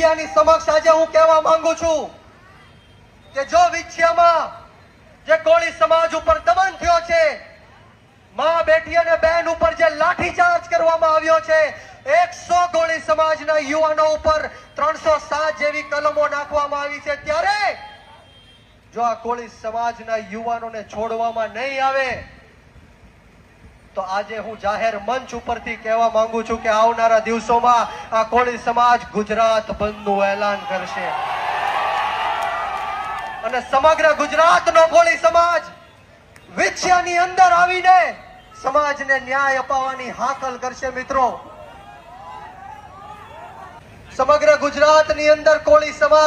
મીડિયાની સમક્ષ આજે હું કહેવા માંગુ છું કે જો વિછિયામાં જે કોળી સમાજ ઉપર દમન થયો છે, માં બેટી અને બહેન ઉપર જે લાઠીચાર્જ કરવામાં આવ્યો છે, 100 કોળી સમાજના યુવાનો ઉપર 307 જેવી કલમો નાખવામાં આવી છે, ત્યારે જો આ કોળી સમાજના યુવાનોને છોડવામાં નહીં આવે તો આજે હું જાહેર મંચ ઉપરથી કહેવા માંગુ છું કે આવનારા દિવસોમાં આ કોળી સમાજ ગુજરાત બંધનું એલાન કરશે અને સમગ્ર ગુજરાતનો કોળી સમાજ વિછિયાની અંદર આવીને સમાજને ન્યાય અપાવવાની હાકલ કરશે. મિત્રો, સમગ્ર ગુજરાતની અંદર કોળી સમાજ